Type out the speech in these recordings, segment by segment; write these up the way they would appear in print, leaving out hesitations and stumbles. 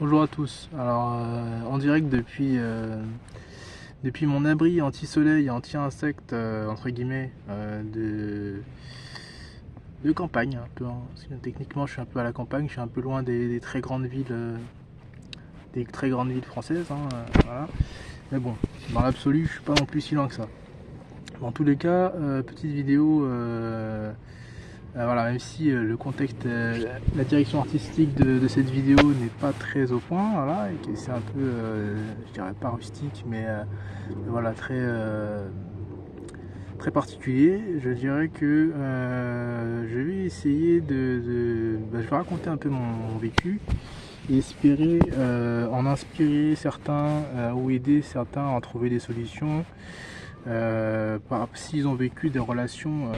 Bonjour à tous. Alors, en direct depuis mon abri anti-soleil et anti-insectes, entre guillemets, de campagne, un peu, hein. Parce que techniquement, je suis un peu à la campagne, je suis un peu loin des très grandes villes françaises, hein, voilà. Mais bon, dans l'absolu, je suis pas non plus si loin que ça. Dans tous les cas, petite vidéo. Voilà, même si le contexte, la direction artistique de cette vidéo n'est pas très au point, voilà, et que c'est un peu, je dirais pas rustique, mais voilà, très particulier, je dirais que je vais essayer je vais raconter un peu mon vécu et espérer en inspirer certains ou aider certains à trouver des solutions s'ils ont vécu des relations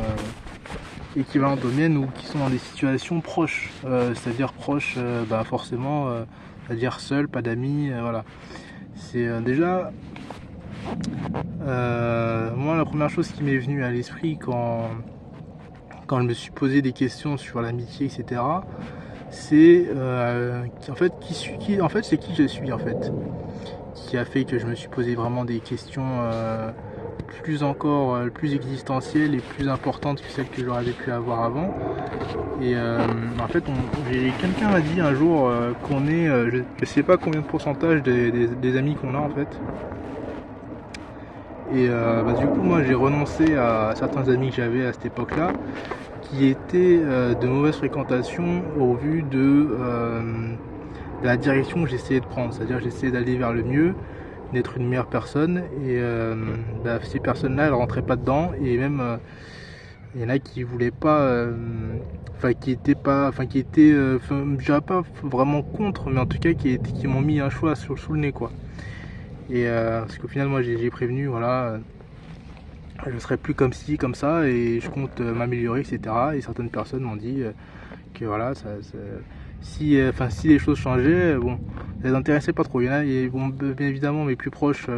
équivalentes aux miennes ou qui sont dans des situations proches, c'est-à-dire proches, forcément, c'est-à-dire seul, pas d'amis, voilà. C'est déjà, moi la première chose qui m'est venue à l'esprit quand je me suis posé des questions sur l'amitié, etc., c'est en fait c'est qui je suis en fait, qui a fait que je me suis posé vraiment des questions plus existentielles et plus importantes que celles que j'aurais pu avoir avant. Et en fait, quelqu'un m'a dit un jour qu'on est, je sais pas combien de pourcentage des amis qu'on a en fait. Et du coup, moi j'ai renoncé à certains amis que j'avais à cette époque-là, qui étaient de mauvaise fréquentation au vu de la direction que j'essayais de prendre. C'est-à-dire j'essayais d'aller vers le mieux, d'être une meilleure personne, et ces personnes-là elles rentraient pas dedans, et même il y en a qui voulaient pas, qui étaient pas, je dirais pas vraiment contre, mais en tout cas qui m'ont mis un choix sous le nez, quoi. Et parce qu'au final, moi j'ai prévenu, voilà, je serai plus comme ci, comme ça, et je compte m'améliorer, etc. Et certaines personnes m'ont dit que voilà, si les choses changeaient, bon, ça les intéressait pas trop. Il y en a, et bon, bien évidemment, mes plus proches,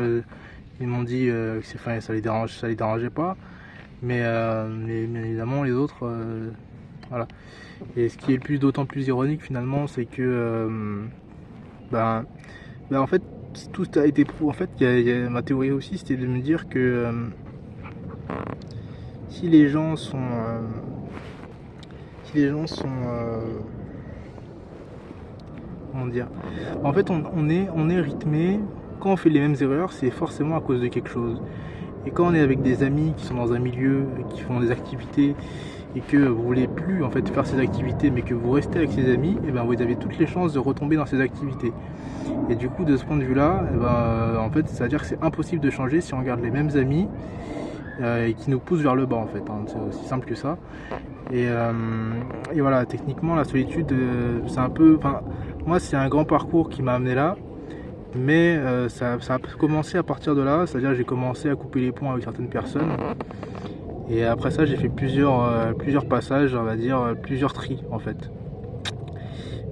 ils m'ont dit que ça les dérangeait pas. Mais bien évidemment, les autres, voilà. Et ce qui est d'autant plus ironique finalement, c'est que, ben, en fait, tout a été prouvé. En fait, ma théorie aussi, c'était de me dire que si les gens sont, comment dire, en fait, on est rythmé. Quand on fait les mêmes erreurs, c'est forcément à cause de quelque chose. Et quand on est avec des amis qui sont dans un milieu, qui font des activités, et que vous voulez plus en fait faire ces activités, mais que vous restez avec ces amis, et ben vous avez toutes les chances de retomber dans ces activités. Et du coup, de ce point de vue-là, en fait, c'est-à-dire que c'est impossible de changer si on garde les mêmes amis et qui nous poussent vers le bas, en fait, hein. C'est aussi simple que ça. Et voilà, techniquement, la solitude, c'est un peu, enfin, moi, c'est un grand parcours qui m'a amené là. Mais ça a commencé à partir de là, c'est-à-dire que j'ai commencé à couper les ponts avec certaines personnes. Et après ça, j'ai fait plusieurs passages, on va dire, plusieurs tris en fait.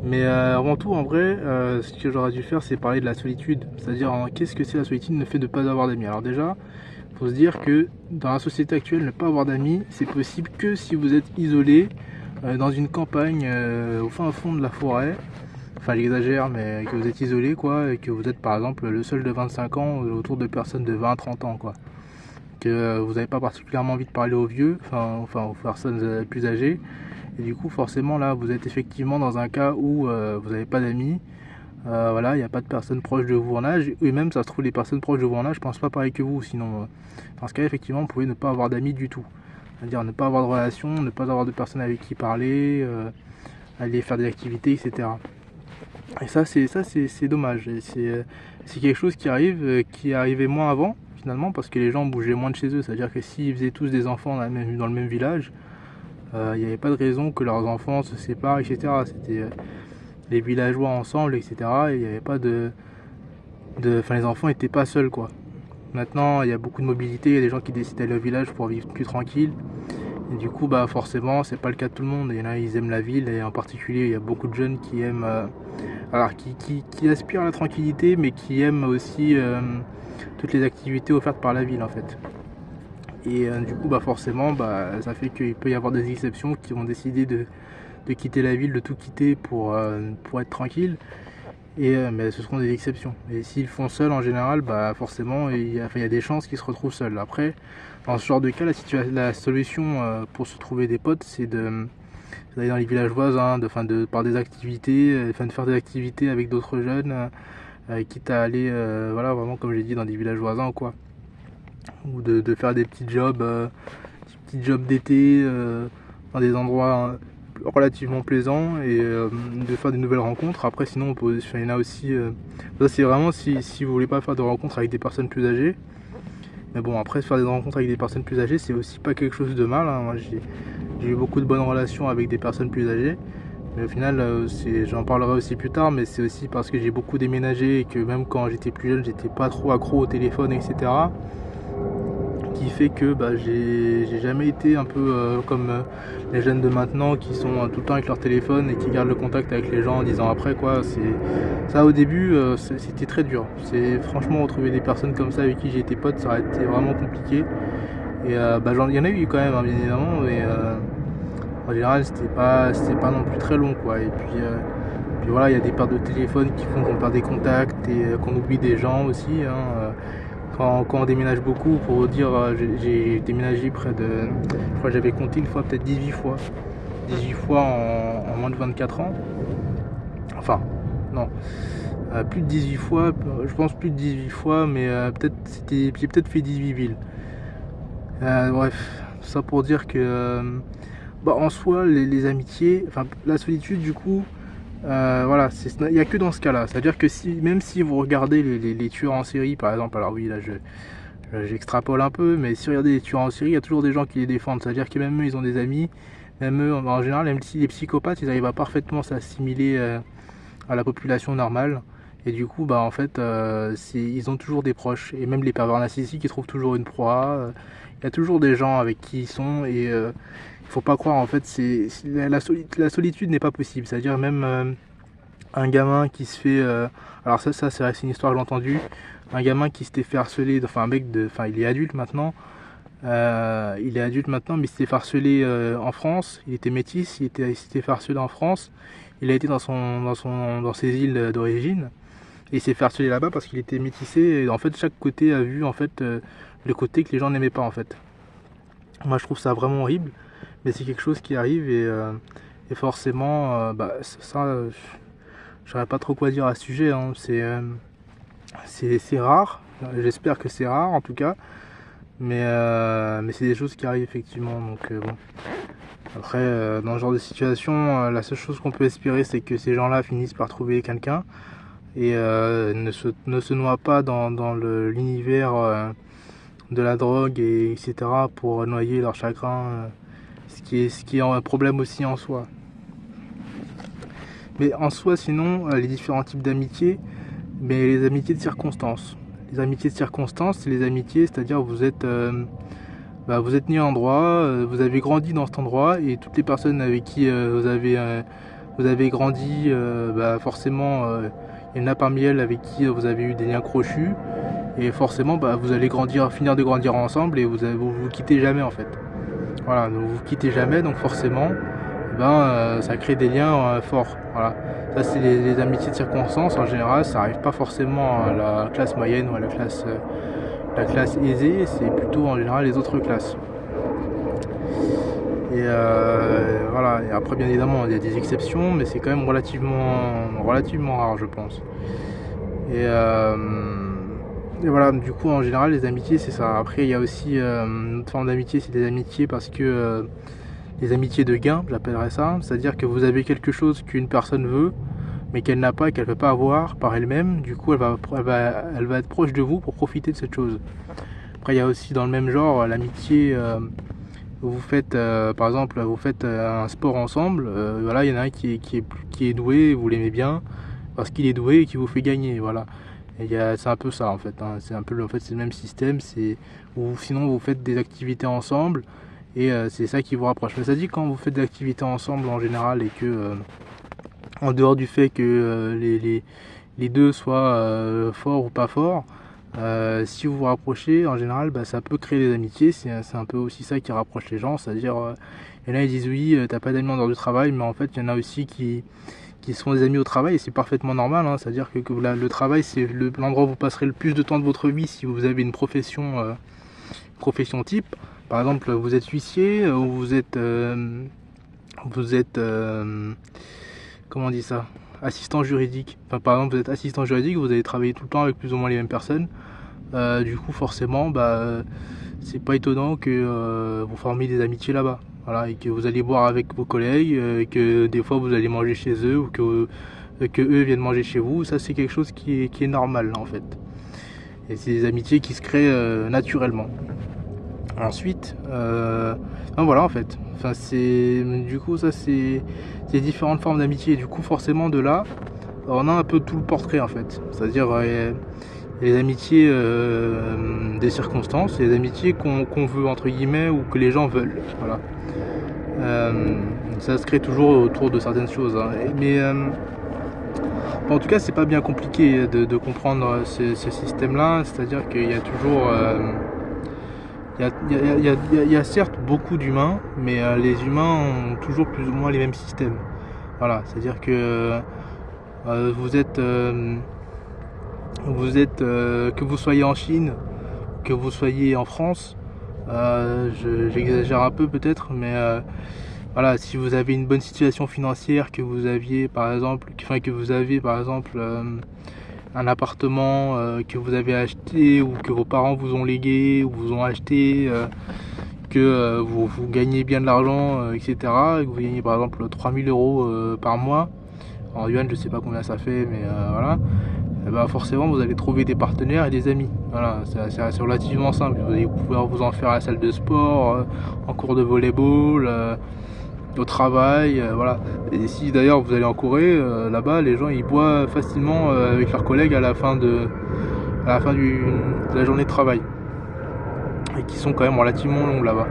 Mais avant tout, en vrai, ce que j'aurais dû faire, c'est parler de la solitude. C'est-à-dire, qu'est-ce que c'est la solitude, le fait de ne pas avoir d'amis. Alors déjà, il faut se dire que dans la société actuelle, ne pas avoir d'amis, c'est possible que si vous êtes isolé dans une campagne au fin fond de la forêt. Enfin, j'exagère, mais que vous êtes isolé, quoi, et que vous êtes par exemple le seul de 25 ans autour de personnes de 20-30 ans, quoi. Que vous n'avez pas particulièrement envie de parler aux vieux, enfin aux personnes plus âgées. Et du coup, forcément, là, vous êtes effectivement dans un cas où vous n'avez pas d'amis. Voilà, il n'y a pas de personnes proches de vous en âge. Et même, ça se trouve, les personnes proches de vous en âge, je pense pas pareil que vous. Sinon, dans ce cas, effectivement, vous pouvez ne pas avoir d'amis du tout. C'est-à-dire ne pas avoir de relations, ne pas avoir de personnes avec qui parler, aller faire des activités, etc. Et c'est dommage. C'est quelque chose qui arrivait moins avant finalement, parce que les gens bougeaient moins de chez eux. C'est-à-dire que s'ils faisaient tous des enfants dans le même village, il n'y avait pas de raison que leurs enfants se séparent, etc. C'était les villageois ensemble, etc. Et il n'y avait pas enfin, les enfants n'étaient pas seuls, quoi. Maintenant, il y a beaucoup de mobilité, il y a des gens qui décident d'aller au village pour vivre plus tranquille. Et du coup, forcément, c'est pas le cas de tout le monde. Il y en a, ils aiment la ville, et en particulier, il y a beaucoup de jeunes qui aiment, qui aspirent à la tranquillité, mais qui aiment aussi toutes les activités offertes par la ville, en fait. Et du coup, forcément, ça fait qu'il peut y avoir des exceptions qui vont décider de quitter la ville, de tout quitter pour être tranquille. Mais ce seront des exceptions. Et s'ils le font seuls, en général, bah forcément, il y a des chances qu'ils se retrouvent seuls. Après, dans ce genre de cas, la solution pour se trouver des potes, c'est d'aller dans les villages voisins, par des activités, de faire des activités avec d'autres jeunes, quitte à aller, voilà, vraiment comme j'ai dit, dans des villages voisins ou quoi. Ou de faire des petits jobs d'été dans des endroits relativement plaisant et de faire des nouvelles rencontres. Après sinon il y en a aussi, ça c'est vraiment si vous voulez pas faire de rencontres avec des personnes plus âgées, mais bon après faire des rencontres avec des personnes plus âgées c'est aussi pas quelque chose de mal, hein. Moi j'ai eu beaucoup de bonnes relations avec des personnes plus âgées, mais au final j'en parlerai aussi plus tard, mais c'est aussi parce que j'ai beaucoup déménagé et que même quand j'étais plus jeune j'étais pas trop accro au téléphone, etc., qui fait que j'ai jamais été un peu comme les jeunes de maintenant qui sont tout le temps avec leur téléphone et qui gardent le contact avec les gens 10 ans après, quoi. Ça au début c'était très dur. C'est franchement retrouver des personnes comme ça avec qui j'ai été pote, ça aurait été vraiment compliqué. Et il y en a eu quand même, hein, bien évidemment, mais en général c'était pas non plus très long, quoi. Et puis voilà, il y a des pertes de téléphone qui font qu'on perd des contacts et qu'on oublie des gens aussi, hein. Quand on déménage beaucoup, pour vous dire, j'ai déménagé je crois que j'avais compté une fois, peut-être 18 fois. 18 fois en moins de 24 ans. Enfin, non. Plus de 18 fois, je pense plus de 18 fois, mais j'ai peut-être fait 18 villes. Bref, ça pour dire que, en soi, les amitiés, enfin, la solitude, du coup, voilà, il n'y a que dans ce cas-là. C'est-à-dire que même si vous regardez les tueurs en série, par exemple, alors oui, là j'extrapole un peu, mais si vous regardez les tueurs en série, il y a toujours des gens qui les défendent. C'est-à-dire que même eux, ils ont des amis. Même eux, en général, même si les psychopathes, ils arrivent à parfaitement s'assimiler à la population normale. Et du coup, en fait, ils ont toujours des proches. Et même les pervers narcissiques, ils trouvent toujours une proie. Il y a toujours des gens avec qui ils sont. Et il faut pas croire, en fait, la solitude n'est pas possible. C'est-à-dire même un gamin qui se fait... alors ça c'est une histoire que j'ai entendue. Un gamin qui s'était fait harceler, enfin il est adulte maintenant. Il est adulte maintenant, mais il s'était fait harceler en France. Il était métis, il s'était fait harceler en France. Il a été dans ses îles d'origine. Et il s'est fait harceler là-bas parce qu'il était métissé. Et en fait, chaque côté a vu en fait le côté que les gens n'aimaient pas, en fait. Moi, je trouve ça vraiment horrible, mais c'est quelque chose qui arrive et forcément, je saurais pas trop quoi dire à ce sujet, hein. C'est rare. J'espère que c'est rare en tout cas, mais c'est des choses qui arrivent effectivement. Donc bon. Après, dans ce genre de situation, la seule chose qu'on peut espérer, c'est que ces gens-là finissent par trouver quelqu'un et ne se noient pas dans l'univers de la drogue, etc., pour noyer leur chagrin, ce qui est un problème aussi en soi. Mais en soi, sinon, les différents types d'amitié, mais les amitiés de circonstance. Les amitiés de circonstance, c'est les amitiés, c'est-à-dire vous êtes né à un endroit, vous avez grandi dans cet endroit, et toutes les personnes avec qui vous avez grandi, forcément, il y en a parmi elles avec qui vous avez eu des liens crochus, et forcément, vous allez finir de grandir ensemble, et vous quittez jamais en fait. Voilà, donc vous quittez jamais, donc forcément, ça crée des liens forts. Voilà. Ça, c'est les amitiés de circonstance. En général, ça n'arrive pas forcément à la classe moyenne ou à la classe aisée, c'est plutôt en général les autres classes. Et voilà. Et après, bien évidemment, il y a des exceptions, mais c'est quand même relativement rare, je pense. Et voilà, du coup, en général, les amitiés, c'est ça. Après, il y a aussi une autre forme d'amitié, c'est des amitiés parce que les amitiés de gain, j'appellerais ça. C'est-à-dire que vous avez quelque chose qu'une personne veut, mais qu'elle n'a pas et qu'elle ne peut pas avoir par elle-même. Du coup, elle va être proche de vous pour profiter de cette chose. Après, il y a aussi dans le même genre l'amitié. Vous faites, par exemple, vous faites un sport ensemble. Voilà, il y en a un qui est doué, vous l'aimez bien parce qu'il est doué et qui vous fait gagner. Voilà. C'est un peu ça en fait, hein. C'est le même système. Sinon vous faites des activités ensemble et c'est ça qui vous rapproche. Mais ça dit, quand vous faites des activités ensemble en général et que en dehors du fait que les deux soient forts ou pas forts, si vous vous rapprochez, en général, ça peut créer des amitiés. C'est un peu aussi ça qui rapproche les gens. C'est-à-dire, il y en a qui disent oui, t'as pas d'amis en dehors du travail, mais en fait, il y en a aussi qui qui se font des amis au travail, et c'est parfaitement normal, hein. C'est-à-dire que le travail, c'est l'endroit où vous passerez le plus de temps de votre vie si vous avez une profession type. Par exemple, vous êtes huissier, ou comment on dit ça, assistant juridique. Enfin, par exemple, vous êtes assistant juridique, vous allez travailler tout le temps avec plus ou moins les mêmes personnes. Du coup, forcément, c'est pas étonnant que vous formiez des amitiés là-bas. Voilà, et que vous allez boire avec vos collègues, et que des fois vous allez manger chez eux, ou que eux viennent manger chez vous. Ça, c'est quelque chose qui est normal, en fait. Et c'est des amitiés qui se créent naturellement. Ensuite, voilà, en fait. Enfin, du coup, ça, c'est différentes formes d'amitié. Du coup, forcément, de là, on a un peu tout le portrait, en fait. C'est-à-dire les amitiés des circonstances, et les amitiés qu'on veut, entre guillemets, ou que les gens veulent. Voilà. Ça se crée toujours autour de certaines choses, hein. Mais en tout cas, c'est pas bien compliqué de comprendre ce système-là. C'est-à-dire qu'il y a toujours il y a certes beaucoup d'humains, mais les humains ont toujours plus ou moins les mêmes systèmes. Voilà, c'est-à-dire que que vous soyez en Chine, que vous soyez en France, j'exagère un peu peut-être, mais voilà, si vous avez une bonne situation financière, que vous avez par exemple un appartement que vous avez acheté, ou que vos parents vous ont légué ou vous ont acheté, que vous gagnez bien de l'argent, etc., et que vous gagnez par exemple 3000 euros par mois, en yuan je sais pas combien ça fait, mais voilà, et ben forcément vous allez trouver des partenaires et des amis. Voilà, c'est relativement simple. Vous allez pouvoir vous en faire à la salle de sport, en cours de volleyball, au travail, voilà. Et si d'ailleurs vous allez en Corée, là-bas les gens ils boivent facilement avec leurs collègues à la fin de la journée de travail, et qui sont quand même relativement longues là-bas.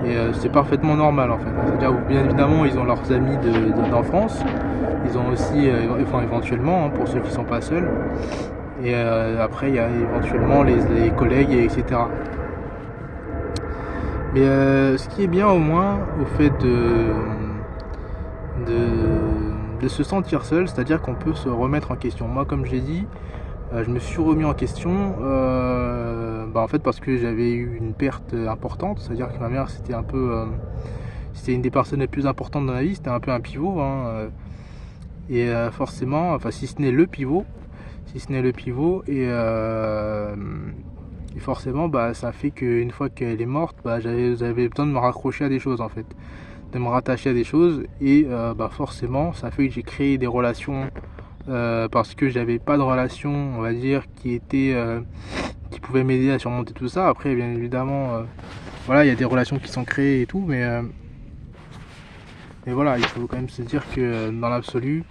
Et c'est parfaitement normal, en fait. C'est-à-dire, bien évidemment, ils ont leurs amis d'enfance, ils ont aussi, éventuellement, hein, pour ceux qui sont pas seuls, et après il y a éventuellement les collègues, etc. Mais ce qui est bien au moins au fait de se sentir seul, c'est-à-dire qu'on peut se remettre en question. Moi, comme j'ai dit, je me suis remis en question, en fait, parce que j'avais eu une perte importante. C'est-à-dire que ma mère, c'était une des personnes les plus importantes dans ma vie, c'était un peu un pivot, hein, et forcément, enfin, si ce n'est le pivot, et forcément, ça fait qu'une fois qu'elle est morte, j'avais besoin de me raccrocher à des choses, en fait, de me rattacher à des choses, et forcément, ça fait que j'ai créé des relations, parce que j'avais pas de relation, on va dire, qui pouvait m'aider à surmonter tout ça. Après, bien évidemment, voilà, il y a des relations qui sont créées et tout, mais voilà, il faut quand même se dire que dans l'absolu,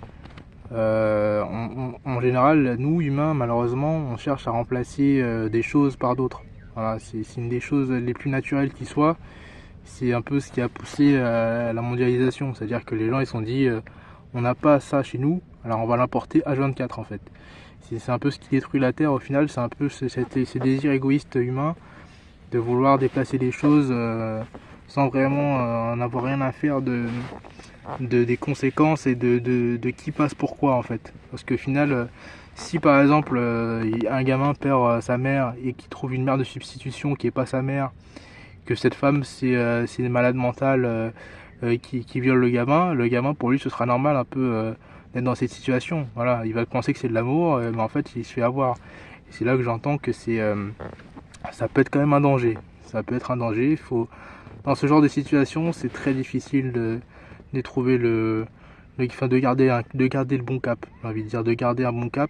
en général, nous humains, malheureusement, on cherche à remplacer des choses par d'autres. Voilà, c'est une des choses les plus naturelles qui soit. C'est un peu ce qui a poussé à la mondialisation. C'est-à-dire que les gens ils se sont dit, on n'a pas ça chez nous, alors on va l'importer H24, en fait. C'est un peu ce qui détruit la Terre au final. C'est un peu ces désirs égoïstes humains de vouloir déplacer les choses sans vraiment en avoir rien à faire des conséquences, et de qui passe pourquoi, en fait. Parce qu'au final, si par exemple un gamin perd sa mère, et qu'il trouve une mère de substitution qui n'est pas sa mère, que cette femme c'est une malade mentale qui viole le gamin, pour lui ce sera normal un peu d'être dans cette situation. Voilà, il va penser que c'est de l'amour, mais en fait il se fait avoir. Et c'est là que j'entends que ça peut être quand même un danger. Ça peut être un danger. Dans ce genre de situation, c'est très difficile de trouver de garder le bon cap. J'ai envie de dire, de garder un bon cap.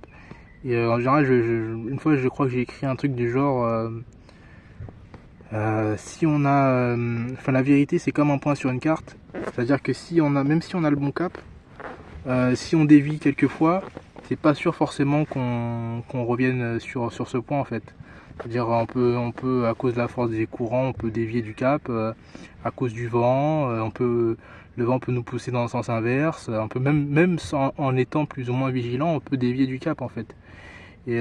Et en général, une fois, je crois que j'ai écrit un truc du genre, si on a, la vérité, c'est comme un point sur une carte. C'est-à-dire que même si on a le bon cap, si on dévie quelquefois, c'est pas sûr forcément qu'on revienne sur ce point, en fait. C'est-à-dire on peut, à cause de la force des courants, on peut dévier du cap, à cause du vent, le vent peut nous pousser dans le sens inverse, on peut même en étant plus ou moins vigilant, on peut dévier du cap, en fait. Et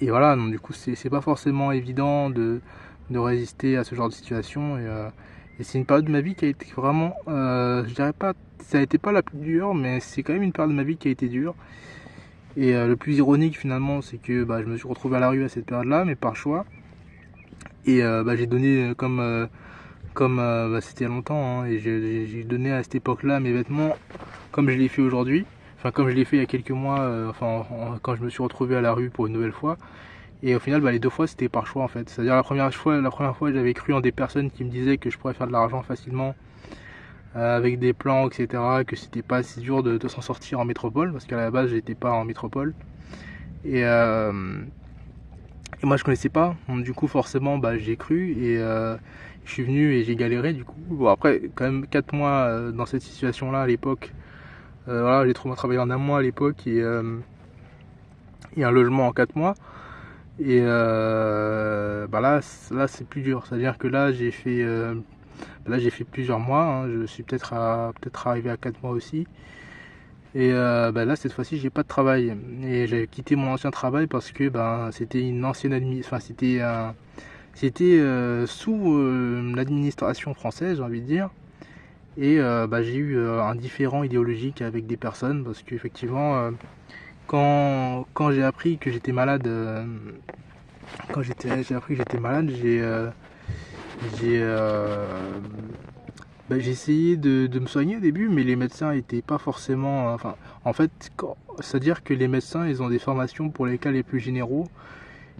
voilà, donc du coup c'est pas forcément évident de résister à ce genre de situation, et c'est une période de ma vie qui a été vraiment, je dirais pas ça a été pas la plus dure, mais c'est quand même une période de ma vie qui a été dure. Et le plus ironique finalement, c'est que je me suis retrouvé à la rue à cette période-là, mais par choix. Et j'ai donné c'était il y a longtemps, hein, et j'ai donné à cette époque-là mes vêtements comme je l'ai fait aujourd'hui. Enfin, comme je l'ai fait il y a quelques mois, quand je me suis retrouvé à la rue pour une nouvelle fois. Et au final, les deux fois, c'était par choix en fait. C'est-à-dire la première fois, j'avais cru en des personnes qui me disaient que je pourrais faire de l'argent facilement avec des plans, etc. Que c'était pas si dur de s'en sortir en métropole, parce qu'à la base, j'étais pas en métropole. Et, et moi, je connaissais pas. Donc, du coup, forcément, j'ai cru et je suis venu et j'ai galéré. Du coup, bon, après, quand même 4 mois dans cette situation-là à l'époque. Voilà, j'ai trouvé un travail en un mois à l'époque et un logement en 4 mois. Et là c'est plus dur. C'est-à-dire que là j'ai fait plusieurs mois. Hein. Je suis peut-être arrivé à 4 mois aussi. Et là cette fois-ci j'ai pas de travail. Et j'ai quitté mon ancien travail parce que c'était une ancienne c'était sous l'administration française, j'ai envie de dire. Et j'ai eu un différend idéologique avec des personnes parce qu'effectivement quand j'ai appris que j'étais malade, j'ai appris que j'étais malade, j'ai j'ai essayé de me soigner au début, mais les médecins étaient pas forcément. En fait, c'est-à-dire que les médecins, ils ont des formations pour les cas les plus généraux.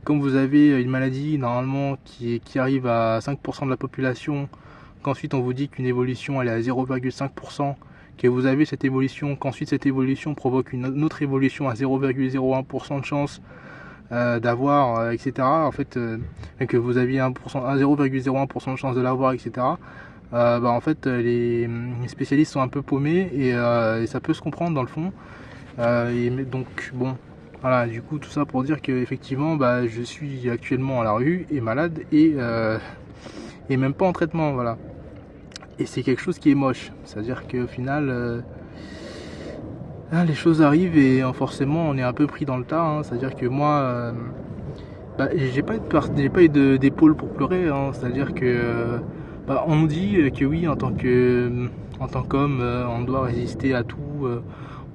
Comme vous avez une maladie normalement qui arrive à 5% de la population, qu'ensuite on vous dit qu'une évolution elle est à 0,5%, que vous avez cette évolution, qu'ensuite cette évolution provoque une autre évolution à 0,01% de chance d'avoir, etc. En fait, que vous aviez un 0,01% de chance de l'avoir, etc. En fait, les spécialistes sont un peu paumés et ça peut se comprendre dans le fond. Donc, bon, voilà, du coup, tout ça pour dire que effectivement, je suis actuellement à la rue et malade et même pas en traitement, voilà. Et c'est quelque chose qui est moche, c'est-à-dire qu'au final, les choses arrivent et forcément on est un peu pris dans le tas, hein. C'est-à-dire que moi, j'ai pas eu d'épaule pour pleurer, hein. C'est-à-dire que on nous dit que oui, en tant qu'homme, on doit résister à tout,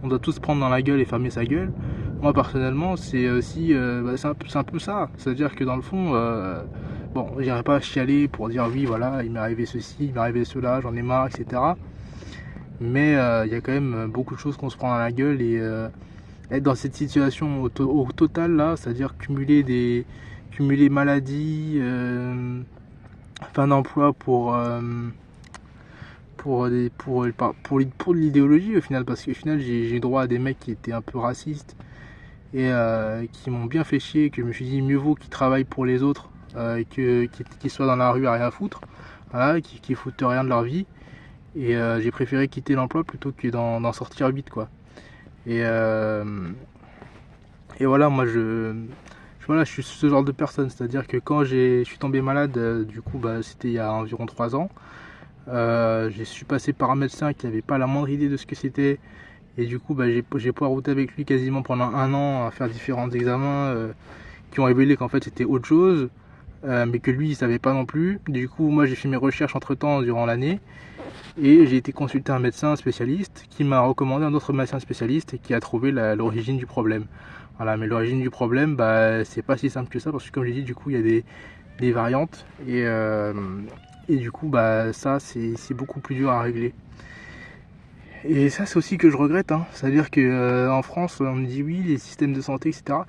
on doit tous se prendre dans la gueule et fermer sa gueule. Moi personnellement, c'est aussi, c'est un peu ça. C'est-à-dire que dans le fond, j'irai pas chialer pour dire oui, voilà, il m'est arrivé ceci, il m'est arrivé cela, j'en ai marre, etc. Mais il y a quand même beaucoup de choses qu'on se prend dans la gueule et être dans cette situation au total là, c'est-à-dire cumuler maladies, fin d'emploi pour l'idéologie au final, parce qu'au final j'ai eu droit à des mecs qui étaient un peu racistes et qui m'ont bien fait chier, que je me suis dit mieux vaut qu'ils travaillent pour les autres qu'ils soient dans la rue à rien foutre, voilà, qui foutent rien de leur vie. Et j'ai préféré quitter l'emploi plutôt que d'en sortir vite, quoi. Et voilà, moi je suis ce genre de personne, c'est-à-dire que quand je suis tombé malade, du coup c'était il y a environ 3 ans. Je suis passé par un médecin qui n'avait pas la moindre idée de ce que c'était. Et du coup j'ai poireauté avec lui quasiment pendant 1 an à faire différents examens qui ont révélé qu'en fait c'était autre chose, mais que lui il savait pas non plus. Du coup moi j'ai fait mes recherches entre temps durant l'année et j'ai été consulter un médecin spécialiste qui m'a recommandé un autre médecin spécialiste et qui a trouvé l'origine du problème. Voilà, mais l'origine du problème, c'est pas si simple que ça parce que comme j'ai dit, du coup il y a des variantes et du coup ça c'est beaucoup plus dur à régler. Et ça c'est aussi que je regrette, hein. C'est-à-dire que en France on me dit oui les systèmes de santé, etc.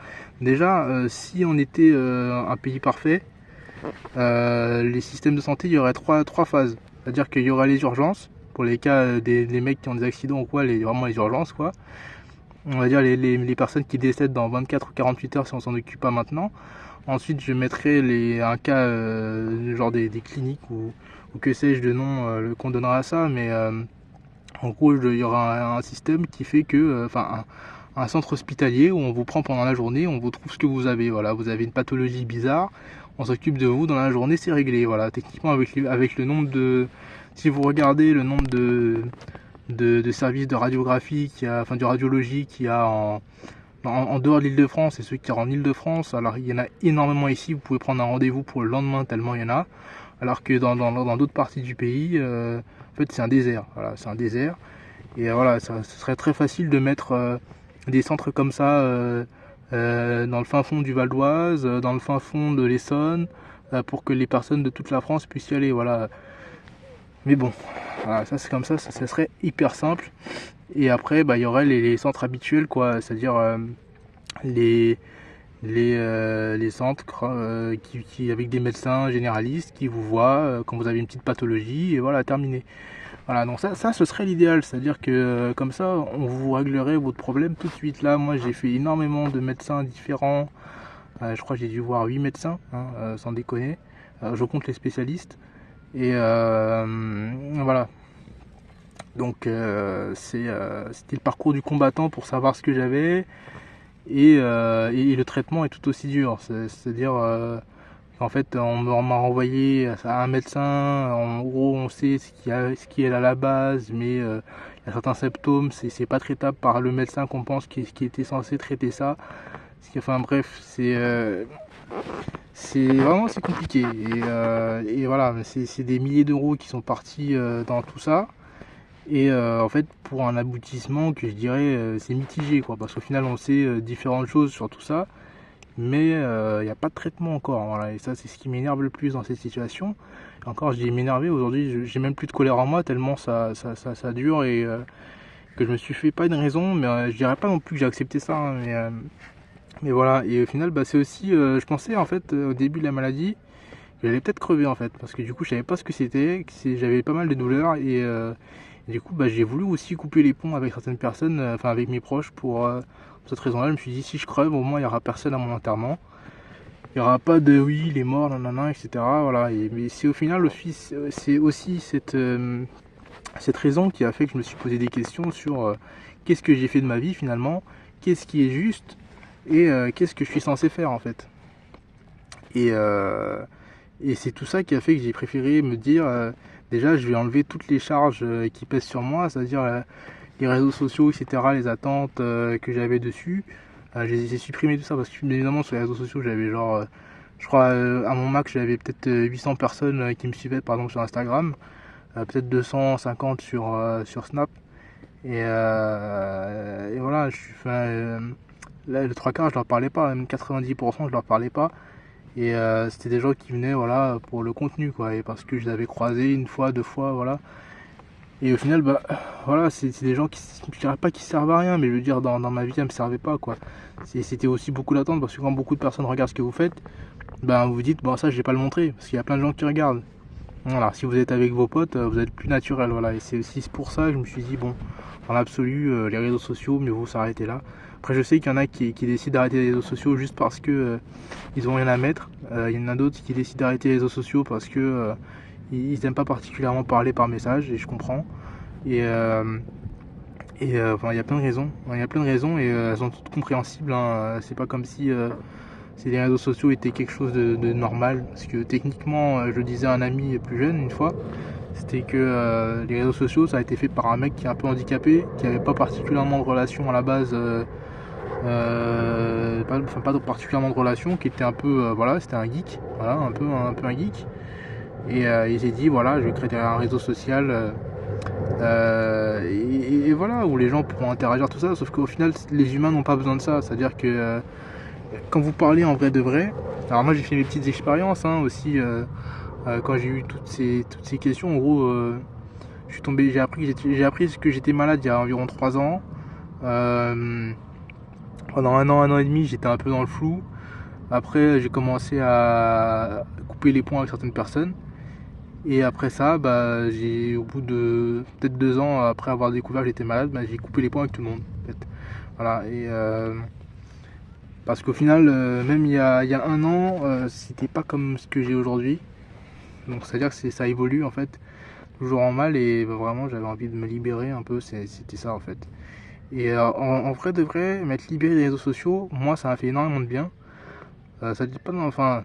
Déjà si on était un pays parfait, les systèmes de santé, il y aurait trois phases. C'est-à-dire qu'il y aurait les urgences pour les cas des mecs qui ont des accidents ou quoi, vraiment les urgences, quoi. On va dire les personnes qui décèdent dans 24 ou 48 heures si on s'en occupe pas maintenant. Ensuite je mettrai un cas genre des cliniques ou que sais-je de nom qu'on donnera à ça, mais en gros il y aura un système qui fait que un centre hospitalier où on vous prend pendant la journée, on vous trouve ce que vous avez. Voilà, vous avez une pathologie bizarre, on s'occupe de vous dans la journée, c'est réglé. Voilà, techniquement avec le nombre de, si vous regardez le nombre de services de radiographie de radiologie qu'il y a en dehors de l'Île-de-France et ceux qui sont en Île-de-France, alors il y en a énormément ici. Vous pouvez prendre un rendez-vous pour le lendemain tellement il y en a. Alors que dans d'autres parties du pays, en fait c'est un désert. Voilà, c'est un désert. Et voilà, ce serait très facile de mettre des centres comme ça dans le fin fond du Val d'Oise, dans le fin fond de l'Essonne, pour que les personnes de toute la France puissent y aller. Voilà. Mais bon, voilà, ça c'est comme ça serait hyper simple. Et après, bah, il y aurait les centres habituels, quoi, c'est-à-dire les, les centres avec des médecins généralistes qui vous voient quand vous avez une petite pathologie, et voilà, terminé. Voilà, donc ça ce serait l'idéal, c'est-à-dire que comme ça, on vous réglerait votre problème tout de suite. Là, moi, j'ai fait énormément de médecins différents. Je crois que j'ai dû voir 8 médecins, hein, sans déconner. Je compte les spécialistes. Et voilà. Donc, c'était le parcours du combattant pour savoir ce que j'avais. Et le traitement est tout aussi dur. C'est-à-dire en fait, on m'a renvoyé à un médecin. En gros, on sait ce qui est à la base, mais il y a certains symptômes, c'est pas traitable par le médecin qu'on pense qui était censé traiter ça. Enfin bref, c'est compliqué. Et voilà, c'est des milliers d'euros qui sont partis dans tout ça. Et en fait, pour un aboutissement que je dirais c'est mitigé, quoi, parce qu'au final, on sait différentes choses sur tout ça, mais il n'y a pas de traitement encore. Voilà, et ça, c'est ce qui m'énerve le plus dans cette situation. Et encore, je dis m'énerver, aujourd'hui, j'ai même plus de colère en moi, tellement ça dure, et que je me suis fait pas une raison, mais je dirais pas non plus que j'ai accepté ça, hein, mais voilà. Et au final, bah, c'est aussi, je pensais en fait au début de la maladie, que j'allais peut-être crever en fait, parce que du coup, je savais pas ce que c'était, j'avais pas mal de douleurs, et du coup, bah, j'ai voulu aussi couper les ponts avec certaines personnes, enfin avec mes proches, pour cette raison-là. Je me suis dit, si je crève, au moins il y aura personne à mon enterrement. Il n'y aura pas de oui, il est mort, nanana, etc. Voilà. Mais c'est au final c'est aussi cette raison qui a fait que je me suis posé des questions sur qu'est-ce que j'ai fait de ma vie finalement, qu'est-ce qui est juste, et qu'est-ce que je suis censé faire en fait. Et, euh, et c'est tout ça qui a fait que j'ai préféré me dire déjà je vais enlever toutes les charges qui pèsent sur moi, c'est-à-dire les réseaux sociaux, etc., les attentes que j'avais dessus. J'ai supprimé tout ça parce que bien évidemment sur les réseaux sociaux j'avais genre je crois à mon max j'avais peut-être 800 personnes qui me suivaient par exemple sur Instagram, peut-être 250 sur Snap, et voilà, là le trois quarts je leur parlais pas, même 90% je leur parlais pas. Et c'était des gens qui venaient voilà pour le contenu, quoi, et parce que je les avais croisés une fois, deux fois, voilà. Et au final, bah voilà, c'est des gens qui, je dirais pas qui servent à rien, mais je veux dire dans ma vie, ça me servait pas, quoi. C'était aussi beaucoup d'attente, parce que quand beaucoup de personnes regardent ce que vous faites, ben vous vous dites bon, ça je vais pas le montrer parce qu'il y a plein de gens qui regardent. Voilà, si vous êtes avec vos potes, vous êtes plus naturel, voilà. Et c'est aussi pour ça que je me suis dit bon, dans l'absolu, les réseaux sociaux, mieux vaut s'arrêter là. Après, je sais qu'il y en a qui décident d'arrêter les réseaux sociaux juste parce que ils ont rien à mettre. Il y en a d'autres qui décident d'arrêter les réseaux sociaux parce que ils n'aiment pas particulièrement parler par message, et je comprends. Et, enfin, il y a plein de raisons. Il y a plein de raisons, et elles sont toutes compréhensibles, hein. C'est pas comme si les réseaux sociaux étaient quelque chose de normal. Parce que techniquement, je disais à un ami plus jeune une fois, c'était que les réseaux sociaux, ça a été fait par un mec qui est un peu handicapé, qui avait pas particulièrement de relation à la base. Pas particulièrement de relation, qui était un peu, voilà, c'était un geek, voilà, un peu un geek. Et il s'est dit, voilà, je vais créer un réseau social, et voilà, où les gens pourront interagir, tout ça. Sauf qu'au final, les humains n'ont pas besoin de ça. C'est-à-dire que quand vous parlez en vrai de vrai, alors moi j'ai fait mes petites expériences, hein, aussi, quand j'ai eu toutes ces questions. En gros, je suis tombé, j'ai appris que j'étais malade il y a environ 3 ans. Pendant un an et demi, j'étais un peu dans le flou. Après, j'ai commencé à couper les ponts avec certaines personnes. Et après ça, bah, au bout de peut-être 2 ans après avoir découvert que j'étais malade, bah, j'ai coupé les ponts avec tout le monde, en fait. Voilà. Et parce qu'au final, même il y a un an, c'était pas comme ce que j'ai aujourd'hui. Donc c'est-à-dire que ça évolue en fait, toujours en mal, et bah, vraiment j'avais envie de me libérer un peu, c'était ça en fait. Et en vrai de vrai, m'être libéré des réseaux sociaux, moi ça m'a fait énormément de bien. Ça dit pas, enfin,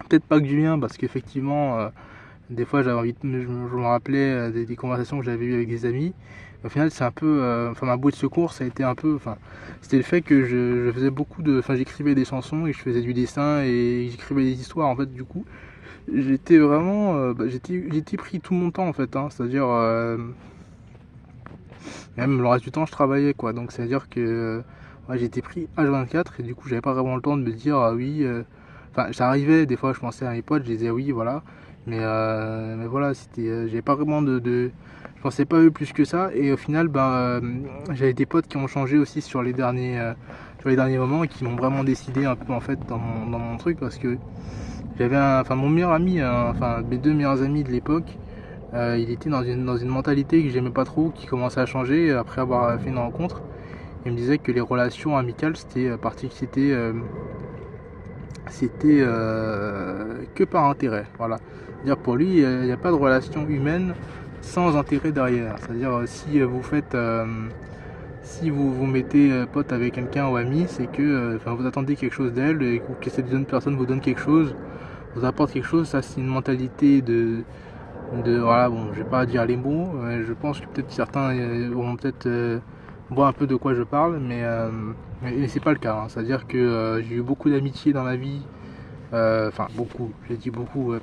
peut-être pas que du bien, parce qu'effectivement, des fois j'avais envie je me rappelais des conversations que j'avais eues avec des amis. Au final, c'est un peu, enfin, ma bouée de secours, ça a été un peu, enfin, c'était le fait que je faisais beaucoup enfin, j'écrivais des chansons et je faisais du dessin et j'écrivais des histoires, en fait, du coup. J'étais vraiment, j'étais pris tout mon temps, en fait, hein, c'est-à-dire, Même le reste du temps, je travaillais, quoi. Donc, c'est-à-dire que ouais, j'étais pris H24 et du coup, j'avais pas vraiment le temps de me dire, ah oui. Enfin, j'arrivais, des fois, je pensais à mes potes, je disais oui, voilà. Mais voilà, j'avais pas vraiment je pensais pas eux plus que ça. Et au final, j'avais des potes qui ont changé aussi sur les derniers moments et qui m'ont vraiment décidé un peu en fait dans mon truc parce que enfin mon meilleur ami, enfin mes deux meilleurs amis de l'époque, il était dans une mentalité que j'aimais pas trop, qui commençait à changer après avoir fait une rencontre. Il me disait que les relations amicales c'était que par intérêt. Voilà. C'est-à-dire pour lui, il n'y a pas de relation humaine sans intérêt derrière. C'est-à-dire si vous faites si vous vous mettez pote avec quelqu'un ou ami, c'est que vous attendez quelque chose d'elle et que cette jeune personne vous donne quelque chose, vous apporte quelque chose. Ça, c'est une mentalité voilà, bon, je vais pas dire les mots. Je pense que peut-être certains vont peut-être voir un peu de quoi je parle, mais c'est pas le cas. Hein. C'est-à-dire que j'ai eu beaucoup d'amitié dans ma vie. Enfin, beaucoup. J'ai dit beaucoup.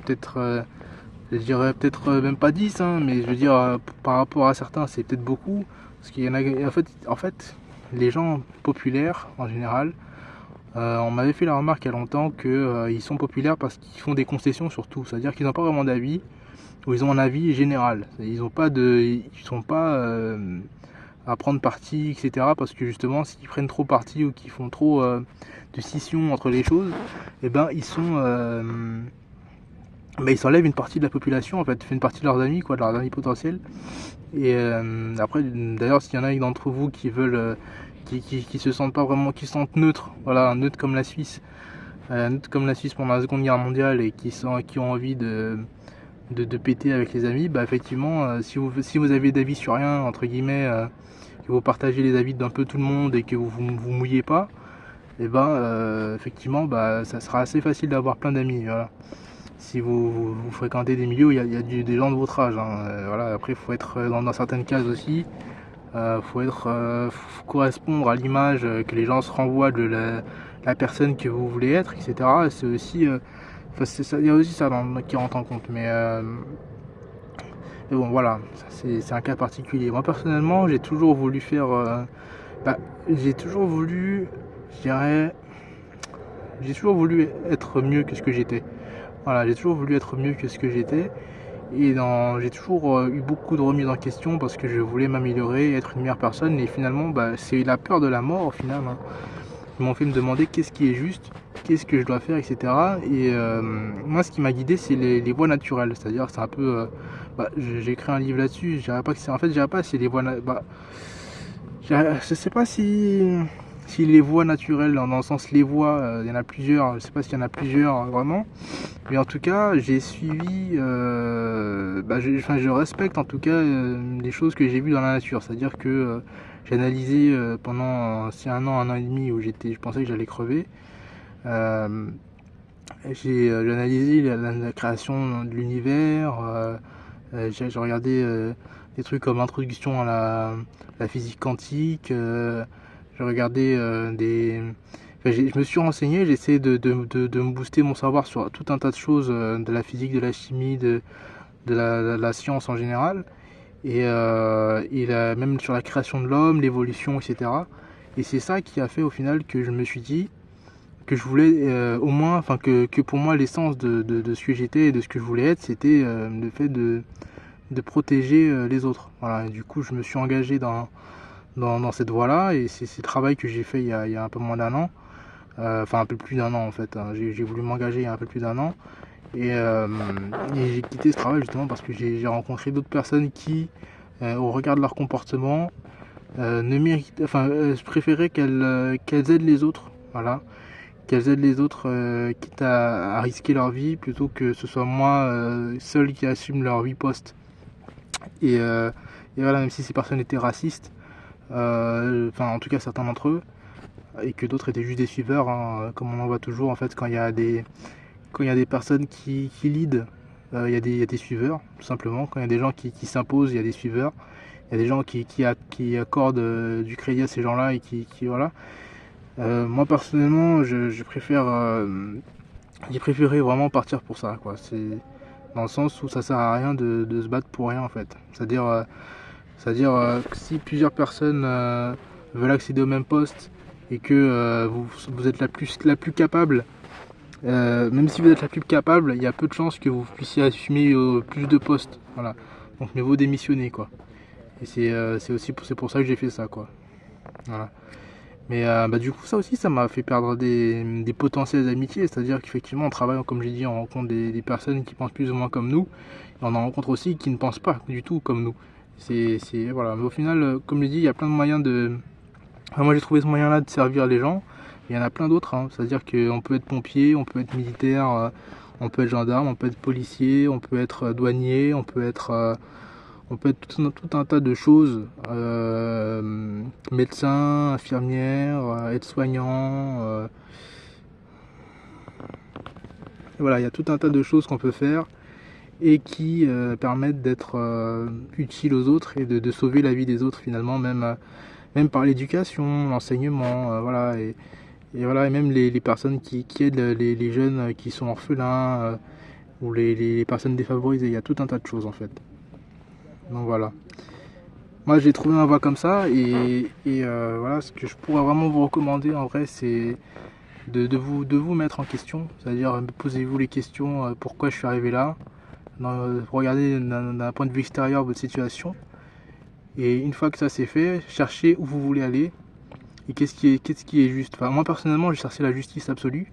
Je dirais peut-être même pas 10, hein, mais je veux dire, par rapport à certains, c'est peut-être beaucoup. Parce qu'il y en a, en fait, les gens populaires, en général, on m'avait fait la remarque il y a longtemps qu'ils sont populaires parce qu'ils font des concessions sur tout. C'est-à-dire qu'ils n'ont pas vraiment d'avis, ou ils ont un avis général. Ils sont pas à prendre parti, etc. Parce que justement, s'ils prennent trop parti ou qu'ils font trop de scission entre les choses, eh ben, ils s'enlèvent une partie de la population, en fait, une partie de leurs amis, quoi, de leurs amis potentiels. Et après, d'ailleurs, s'il y en a d'entre vous qui veulent, qui se sentent pas vraiment, qui se sentent neutres, voilà, neutres comme la Suisse, neutres comme la Suisse pendant la Seconde Guerre mondiale et qui ont envie de péter avec les amis, bah effectivement, si vous avez d'avis sur rien, entre guillemets, que vous partagez les avis d'un peu tout le monde et que vous mouillez pas, et effectivement, ça sera assez facile d'avoir plein d'amis, voilà. Si vous fréquentez des milieux où il y a des gens de votre âge, hein. Voilà, après, il faut être dans certaines cases aussi. Faut correspondre à l'image que les gens se renvoient de la personne que vous voulez être, etc. C'est aussi, il y a aussi ça qui rentre en compte. Mais bon, voilà, c'est un cas particulier. Moi, personnellement, j'ai toujours voulu faire. J'ai toujours voulu, je dirais, j'ai toujours voulu être mieux que ce que j'étais. Voilà, j'ai toujours voulu être mieux que ce que j'étais. Et j'ai toujours eu beaucoup de remises en question parce que je voulais m'améliorer, être une meilleure personne. Et finalement, c'est la peur de la mort au final, hein. Ils m'ont fait me demander qu'est-ce qui est juste, qu'est-ce que je dois faire, etc. Et moi, ce qui m'a guidé, c'est les voies naturelles. C'est-à-dire, c'est un peu. J'ai écrit un livre là-dessus. Je dirais pas que c'est. En fait, je dirais pas si les voies. Je sais pas si les voies naturelles, dans le sens les voies, il y en a plusieurs. Je sais pas s'il y en a plusieurs vraiment. Mais en tout cas, j'ai suivi, je respecte en tout cas les choses que j'ai vues dans la nature. C'est-à-dire que j'ai analysé pendant un an et demi où je pensais que j'allais crever. J'ai analysé la création de l'univers. J'ai regardé des trucs comme Introduction à la physique quantique. J'ai regardé je me suis renseigné, j'ai essayé de me booster mon savoir sur tout un tas de choses, de la physique, de la chimie, de la science en général, même sur la création de l'homme, l'évolution, etc. Et c'est ça qui a fait au final que je me suis dit que je voulais au moins, enfin que pour moi l'essence de ce que j'étais et de ce que je voulais être, c'était le fait de protéger les autres. Voilà, et du coup je me suis engagé dans cette voie-là et c'est le travail que j'ai fait il y a un peu moins d'un an. Enfin un peu plus d'un an en fait, hein. J'ai voulu m'engager il y a un peu plus d'un an et j'ai quitté ce travail justement parce que j'ai rencontré d'autres personnes qui, au regard de leur comportement, je préférais qu'elles aident les autres, voilà, qu'elles aident les autres, quitte à risquer leur vie plutôt que ce soit moi seul qui assume leur vie post. Et, euh, et voilà, même si ces personnes étaient racistes, en tout cas certains d'entre eux, et que d'autres étaient juste des suiveurs, hein, comme on en voit toujours en fait quand il y a des personnes qui lead, il y a des suiveurs tout simplement. Quand il y a des gens qui s'imposent, il y a des suiveurs. Il y a des gens qui accordent du crédit à ces gens-là et voilà. Moi personnellement, je préfère, j'ai préféré vraiment partir pour ça, quoi. C'est dans le sens où ça sert à rien de se battre pour rien en fait. C'est-à-dire C'est-à-dire que si plusieurs personnes veulent accéder au même poste et que vous êtes la plus capable, même si vous êtes la plus capable, il y a peu de chances que vous puissiez assumer plus de postes. Voilà. Donc mieux vaut démissionner, quoi. Et c'est pour ça que j'ai fait ça, quoi. Voilà. Mais du coup, ça aussi, ça m'a fait perdre des potentielles amitiés. C'est-à-dire qu'effectivement, en travaillant, comme j'ai dit, on rencontre des personnes qui pensent plus ou moins comme nous. Et on en rencontre aussi qui ne pensent pas du tout comme nous. Voilà. Mais au final, comme je dis, il y a plein de moyens de... Enfin, moi, j'ai trouvé ce moyen-là de servir les gens. Il y en a plein d'autres. Hein. C'est-à-dire qu'on peut être pompier, on peut être militaire, on peut être gendarme, on peut être policier, on peut être douanier, on peut être tout un tas de choses, médecin, infirmière, aide-soignant, voilà, il y a tout un tas de choses qu'on peut faire et qui permettent d'être utiles aux autres et de sauver la vie des autres finalement, même par l'éducation, l'enseignement, voilà, et voilà, et même les personnes qui aident les jeunes qui sont orphelins ou les personnes défavorisées, il y a tout un tas de choses en fait. Donc voilà. Moi j'ai trouvé ma voie comme ça et voilà, ce que je pourrais vraiment vous recommander en vrai c'est de vous mettre en question, c'est-à-dire posez-vous les questions pourquoi je suis arrivé là, regardez d'un point de vue extérieur votre situation et une fois que ça c'est fait, cherchez où vous voulez aller et qu'est-ce qui est juste. Enfin, moi personnellement j'ai cherché la justice absolue,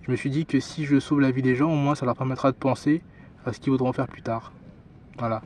je me suis dit que si je sauve la vie des gens au moins ça leur permettra de penser à ce qu'ils voudront faire plus tard. Voilà.